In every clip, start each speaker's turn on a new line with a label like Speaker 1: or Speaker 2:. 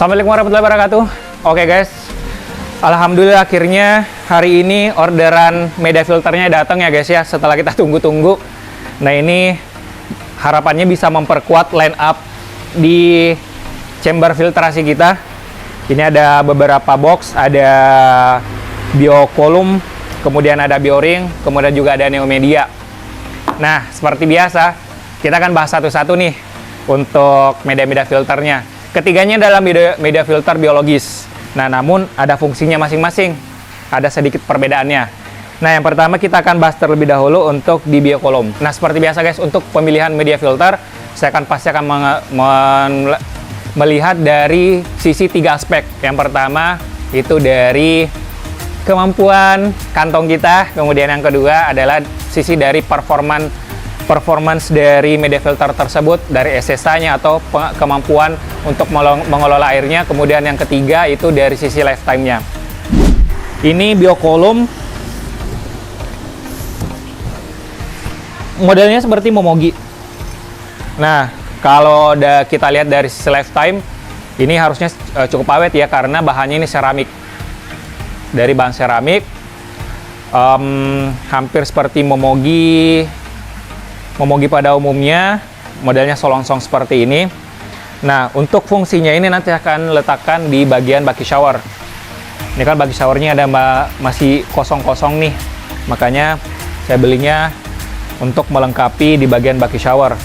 Speaker 1: Assalamualaikum warahmatullahi wabarakatuh. Oke guys, alhamdulillah akhirnya hari ini orderan media filternya datang ya guys ya, setelah kita tunggu-tunggu. Nah ini harapannya bisa memperkuat line up di chamber filtrasi kita. Ini ada beberapa box, ada Biocolumn, kemudian ada Bioring, kemudian juga ada Neomedia. Nah seperti biasa kita akan bahas satu-satu nih untuk media-media filternya. Ketiganya adalah media filter biologis. Nah, namun ada fungsinya masing-masing. Ada sedikit perbedaannya. Nah, yang pertama kita akan bahas terlebih dahulu untuk di Biocolumn. Nah, seperti biasa guys, untuk pemilihan media filter, saya pasti akan melihat dari sisi 3 aspek. Yang pertama, itu dari kemampuan kantong kita. Kemudian yang kedua adalah sisi dari performance dari media filter tersebut, dari SSA-nya atau kemampuan untuk mengelola airnya. Kemudian yang ketiga itu dari sisi lifetime-nya. Ini Biocolumn, modelnya seperti Momogi. Nah, kalau kita lihat dari sisi lifetime, ini harusnya cukup awet ya, karena bahannya ini seramik. Dari bahan seramik, hampir seperti Momogi pada umumnya, modelnya solongsong seperti ini. Nah, untuk fungsinya ini nanti akan letakkan di bagian baki shower. Ini kan baki showernya ada masih kosong-kosong nih, makanya saya belinya untuk melengkapi di bagian baki shower.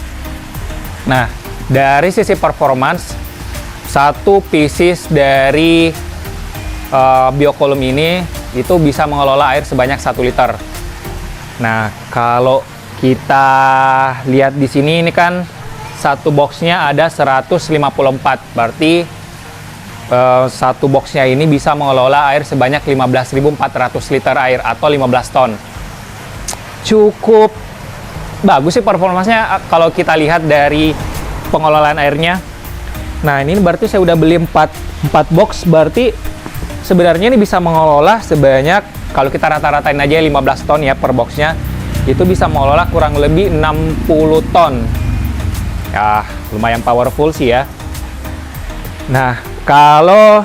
Speaker 1: Nah, dari sisi performance, satu pieces dari Biocolumn ini itu bisa mengelola air sebanyak 1 liter. Nah, kalau kita lihat di sini, ini kan satu boxnya ada 154, berarti satu boxnya ini bisa mengelola air sebanyak 15.400 liter air atau 15 ton. Cukup bagus sih performanya kalau kita lihat dari pengelolaan airnya. Nah ini berarti saya udah beli 4 box, berarti sebenarnya ini bisa mengelola sebanyak, kalau kita rata-ratain aja 15 ton ya per boxnya, itu bisa mengelola kurang lebih 60 ton. Ya, lumayan powerful sih ya. Nah, kalau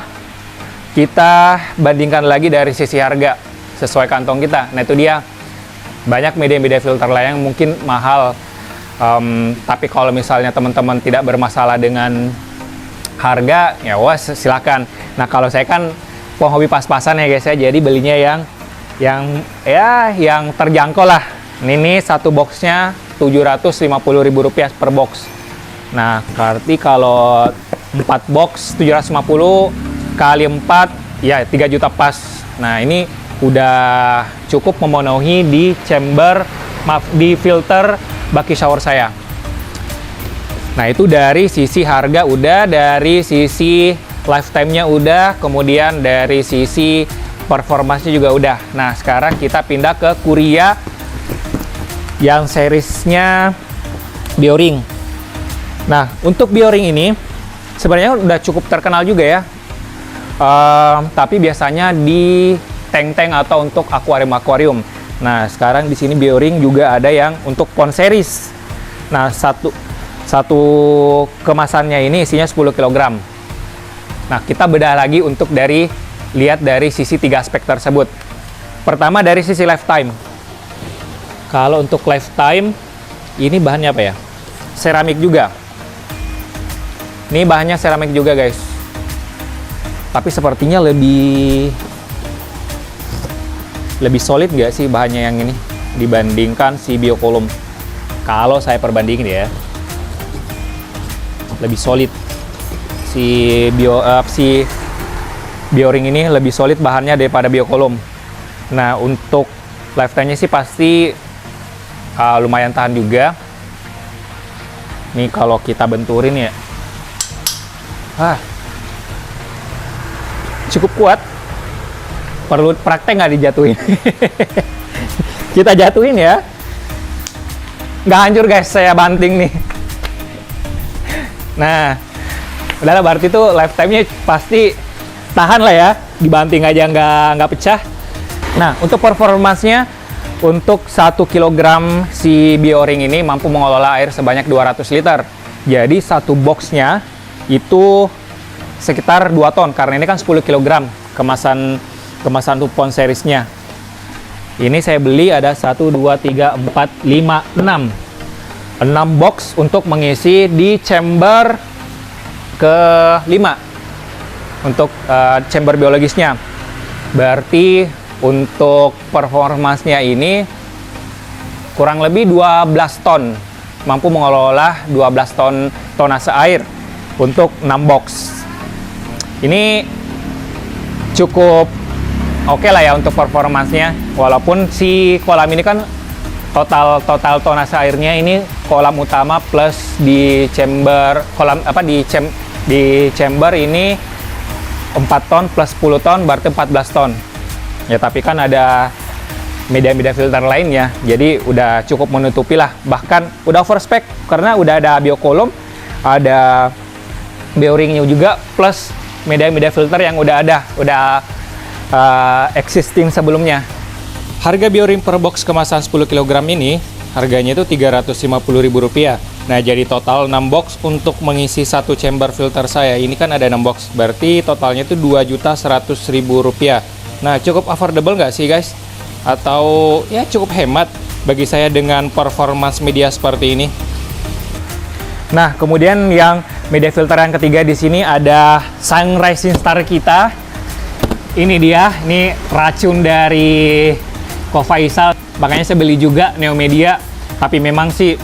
Speaker 1: kita bandingkan lagi dari sisi harga sesuai kantong kita, nah itu dia. Banyak media-media filter lain yang mungkin mahal. Tapi kalau misalnya teman-teman tidak bermasalah dengan harga, ya wah silakan. Nah, kalau saya kan penghobi pas-pasan ya guys ya, jadi belinya yang terjangkau lah. Ini satu boxnya Rp750.000 per box. Nah, berarti kalau 4 box 750 kali 4 ya 3 juta pas. Nah, ini udah cukup memenuhi di di filter baki shower saya. Nah, itu dari sisi harga udah, dari sisi lifetime-nya udah, kemudian dari sisi performanya juga udah. Nah, sekarang kita pindah ke Kuria yang seriesnya Bioring. Nah, untuk Bioring ini sebenarnya udah cukup terkenal juga ya. Tapi biasanya di tank-tank atau untuk akuarium-akuarium. Nah, sekarang di sini Bioring juga ada yang untuk pond series. Nah, satu kemasannya ini isinya 10 kg. Nah, kita bedah lagi untuk lihat dari sisi 3 aspek tersebut. Pertama dari sisi lifetime. Kalau untuk lifetime, ini bahannya apa ya? Seramik juga. Ini bahannya seramik juga guys. Tapi sepertinya lebih solid nggak sih bahannya yang ini dibandingkan si Biocolumn? Kalau saya perbandingin ya, lebih solid. Si Bioring ini lebih solid bahannya daripada Biocolumn. Nah, untuk lifetime-nya sih pasti lumayan tahan juga. Nih kalau kita benturin ya, cukup kuat. Perlu praktek nggak dijatuhin? Kita jatuhin ya. Nggak hancur guys, saya banting nih. Nah, udahlah berarti tuh lifetime-nya pasti tahan lah ya, dibanting aja nggak pecah. Nah, untuk performance-nya, untuk 1 kg si Bioring ini mampu mengelola air sebanyak 200 liter. Jadi satu boxnya itu sekitar 2 ton karena ini kan 10 kg kemasan 2 pound seriesnya. Ini saya beli ada 1 2 3 4 5 6 box untuk mengisi di chamber ke-5 untuk chamber biologisnya. Berarti untuk performance-nya ini kurang lebih 12 ton, mampu mengelola 12 ton tonase air untuk 6 box. Ini cukup oke lah ya untuk performance-nya, walaupun si kolam ini kan total tonase airnya ini kolam utama plus di chamber di chamber ini 4 ton plus 10 ton berarti 14 ton. Ya tapi kan ada media-media filter lainnya, jadi udah cukup menutupi lah, bahkan udah overspec karena udah ada biokolom, ada bearingnya juga, plus media-media filter yang udah existing sebelumnya. Harga bioring per box kemasan 10 kg ini harganya itu Rp350.000. Nah, jadi total 6 box untuk mengisi satu chamber filter saya. Ini kan ada 6 box, berarti totalnya itu Rp2.100.000. Nah, cukup affordable nggak sih guys? Atau ya cukup hemat bagi saya dengan performance media seperti ini. Nah, kemudian yang media filter yang ketiga di sini ada Sang Rising Star kita. Ini dia, ini racun dari Ko Faisal. Makanya saya beli juga Neo Media. Tapi memang sih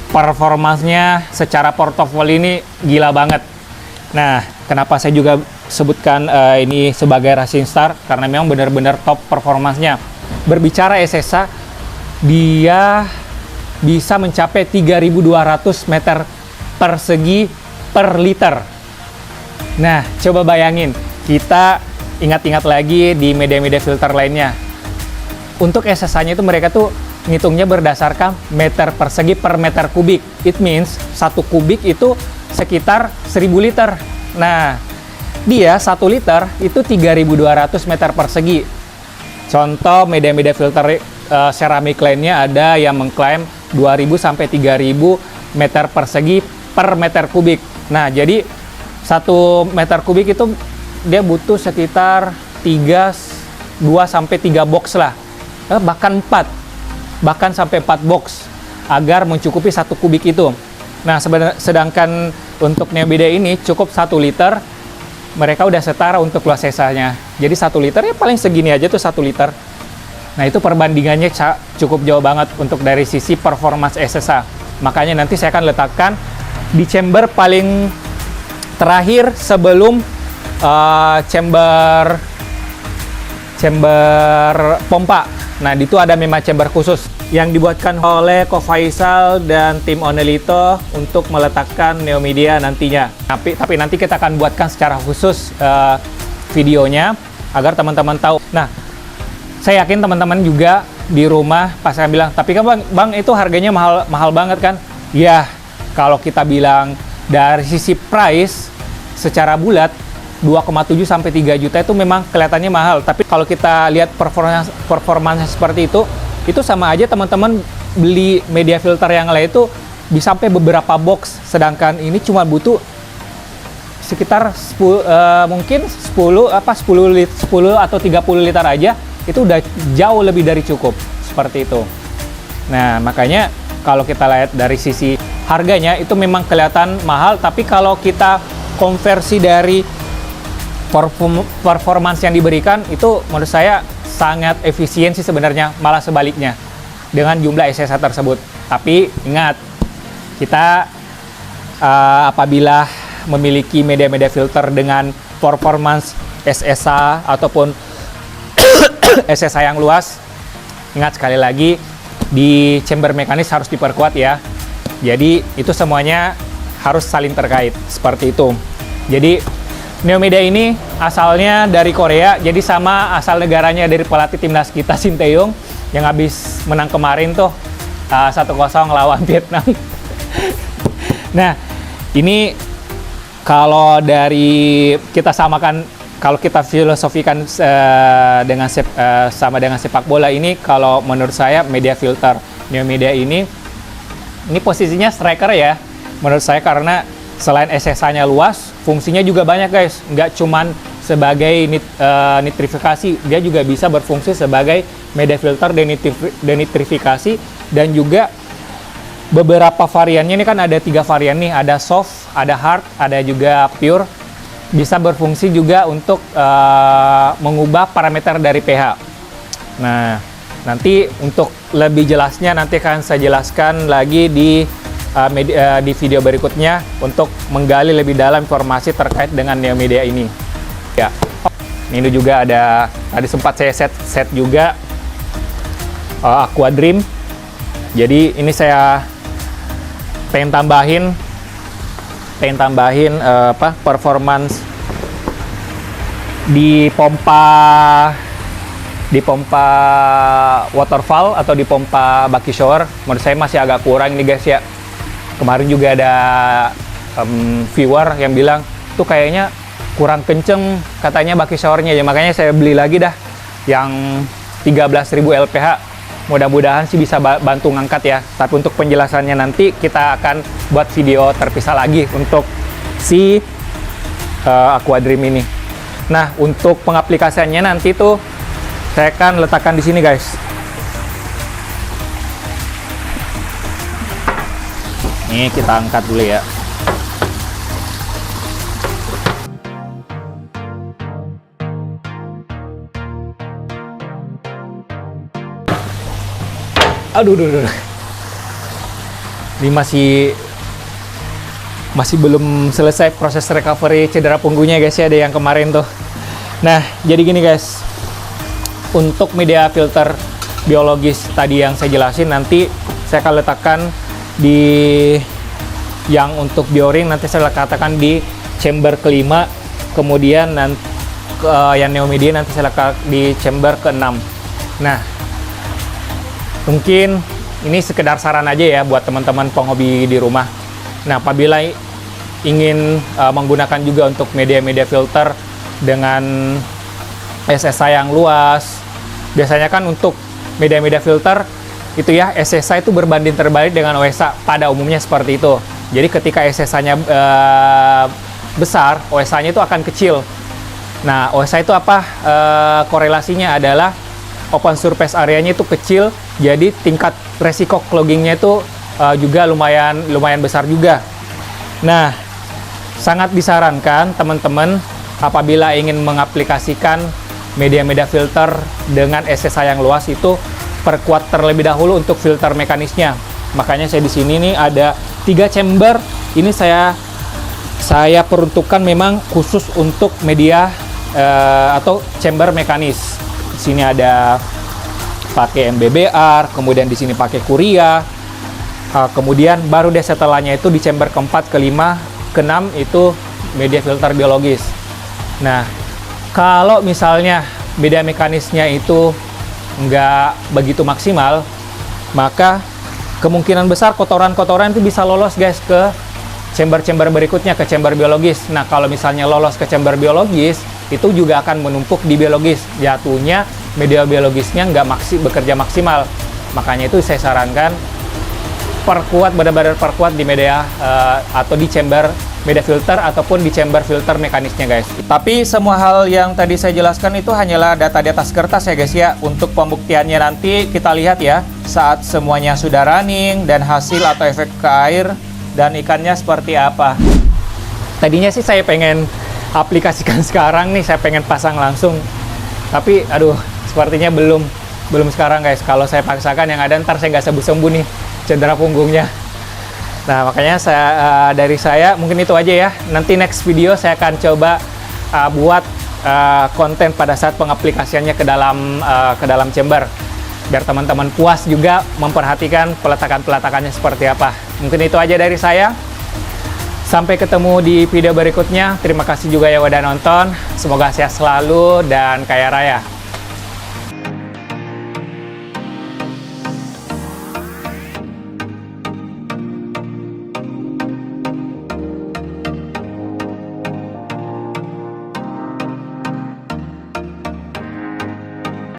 Speaker 1: performansnya secara portofolio ini gila banget. Nah, kenapa saya juga sebutkan ini sebagai Rising Star? Karena memang benar-benar top performansnya. Berbicara SSA, dia bisa mencapai 3.200 meter persegi per liter. Nah, coba bayangin, kita ingat-ingat lagi di media-media filter lainnya. Untuk SSA-nya itu mereka tuh ngitungnya berdasarkan meter persegi per meter kubik. It means 1 kubik itu sekitar 1000 liter. Nah, dia 1 liter itu 3.200 meter persegi. Contoh media-media filter seramik lainnya ada yang mengklaim 2.000 sampai 3.000 meter persegi per meter kubik. Nah, jadi 1 meter kubik itu dia butuh sekitar 2 sampai 3 box lah. Bahkan 4. Bahkan sampai 4 box agar mencukupi 1 kubik itu. Nah, sedangkan untuk Neo Media ini cukup 1 liter, mereka udah setara untuk luas sisanya. Jadi 1 liter ya paling segini aja tuh 1 liter. Nah, itu perbandingannya cukup jauh banget untuk dari sisi performance SSA. Makanya nanti saya akan letakkan di chamber paling terakhir sebelum chamber pompa. Nah, di itu ada memang chamber khusus yang dibuatkan oleh Ko Faisal dan tim Onelito untuk meletakkan Neo Media nantinya. Tapi nanti kita akan buatkan secara khusus videonya agar teman-teman tahu. Nah, saya yakin teman-teman juga di rumah pas saya bilang, tapi kan bang itu harganya mahal banget kan? Ya, kalau kita bilang dari sisi price secara bulat 2,7 sampai 3 juta itu memang kelihatannya mahal. Tapi kalau kita lihat performanya seperti itu sama aja teman-teman beli media filter yang lain itu bisa sampai beberapa box. Sedangkan ini cuma butuh sekitar 10 atau 30 liter aja. Itu udah jauh lebih dari cukup. Seperti itu. Nah, makanya kalau kita lihat dari sisi harganya itu memang kelihatan mahal. Tapi kalau kita konversi dari performance yang diberikan itu menurut saya sangat efisien sih sebenarnya, malah sebaliknya dengan jumlah SSA tersebut. Tapi ingat, kita apabila memiliki media-media filter dengan performance SSA ataupun SSA yang luas, ingat sekali lagi di chamber mekanis harus diperkuat ya. Jadi itu semuanya harus saling terkait seperti itu. Jadi Neo Media ini asalnya dari Korea, jadi sama asal negaranya dari pelatih timnas kita Shin Tae-yong yang habis menang kemarin tuh 1-0 lawan Vietnam. Nah, ini kalau dari kita samakan, kalau kita filosofikan sama dengan sepak bola ini, kalau menurut saya media filter Neo Media ini posisinya striker ya, menurut saya, karena selain SSA-nya luas, fungsinya juga banyak guys. Nggak cuman sebagai nitrifikasi, dia juga bisa berfungsi sebagai media filter denitrifikasi, dan juga beberapa variannya ini kan ada 3 varian nih, ada soft, ada hard, ada juga pure. Bisa berfungsi juga untuk mengubah parameter dari pH. Nah, nanti untuk lebih jelasnya nanti akan saya jelaskan lagi di video berikutnya untuk menggali lebih dalam informasi terkait dengan Neomedia ini. Ya, ini juga ada, tadi sempat saya set juga Aqua Dream. Jadi ini saya pengen tambahin performance di pompa waterfall atau di pompa bucket shower. Menurut saya masih agak kurang nih guys ya. Kemarin juga ada viewer yang bilang tuh kayaknya kurang kenceng katanya bucket showernya, ya makanya saya beli lagi dah yang 13.000 LPH. Mudah-mudahan sih bisa bantu ngangkat ya. Tapi untuk penjelasannya nanti kita akan buat video terpisah lagi untuk si Aqua Dream ini. Nah, untuk pengaplikasiannya nanti tuh saya akan letakkan di sini guys. Ini kita angkat dulu ya. Aduh. Ini masih belum selesai proses recovery cedera punggungnya guys ya, ada yang kemarin tuh. Nah, jadi gini guys. Untuk media filter biologis tadi yang saya jelasin, nanti saya akan letakkan di yang untuk bioring, nanti saya letakkan di chamber kelima, kemudian nanti yang Neomedia nanti saya letakkan di chamber ke-6. Nah, mungkin ini sekedar saran aja ya buat teman-teman penghobi di rumah. Nah, apabila ingin menggunakan juga untuk media-media filter dengan SSA yang luas, biasanya kan untuk media-media filter itu ya, SSA itu berbanding terbalik dengan OSA, pada umumnya seperti itu. Jadi ketika SSA-nya besar, OSA-nya itu akan kecil. Nah, OSA itu apa? Korelasinya adalah open surface area-nya itu kecil, jadi tingkat resiko clogging-nya itu juga lumayan besar juga. Nah, sangat disarankan teman-teman apabila ingin mengaplikasikan media-media filter dengan SSA yang luas itu perkuat terlebih dahulu untuk filter mekanisnya. Makanya saya di sini nih ada 3 chamber. Ini saya peruntukkan memang khusus untuk media atau chamber mekanis. Di sini ada pakai MBBR, kemudian di sini pakai Kuria, kemudian baru deh setelahnya itu di chamber keempat, kelima, keenam itu media filter biologis. Nah, kalau misalnya media mekanisnya itu nggak begitu maksimal, maka kemungkinan besar kotoran-kotoran itu bisa lolos guys ke chamber-chamber berikutnya, ke chamber biologis. Nah, kalau misalnya lolos ke chamber biologis, itu juga akan menumpuk di biologis. Jatuhnya media biologisnya nggak bekerja maksimal. Makanya itu saya sarankan benar-benar perkuat di media atau di chamber media filter ataupun di chamber filter mekanisnya guys. Tapi semua hal yang tadi saya jelaskan itu hanyalah data di atas kertas ya guys ya. Untuk pembuktiannya nanti kita lihat ya saat semuanya sudah running dan hasil atau efek ke air dan ikannya seperti apa. Tadinya sih saya pengen aplikasikan sekarang nih, saya pengen pasang langsung. Tapi aduh, sepertinya belum sekarang guys. Kalau saya paksakan yang ada ntar saya nggak sembuh-sembuh nih cedera punggungnya. Nah, makanya dari saya mungkin itu aja ya. Nanti next video saya akan coba buat konten pada saat pengaplikasiannya ke dalam chamber, biar teman-teman puas juga memperhatikan peletakannya seperti apa. Mungkin itu aja dari saya. Sampai ketemu di video berikutnya. Terima kasih juga ya udah nonton. Semoga sehat selalu dan kaya raya.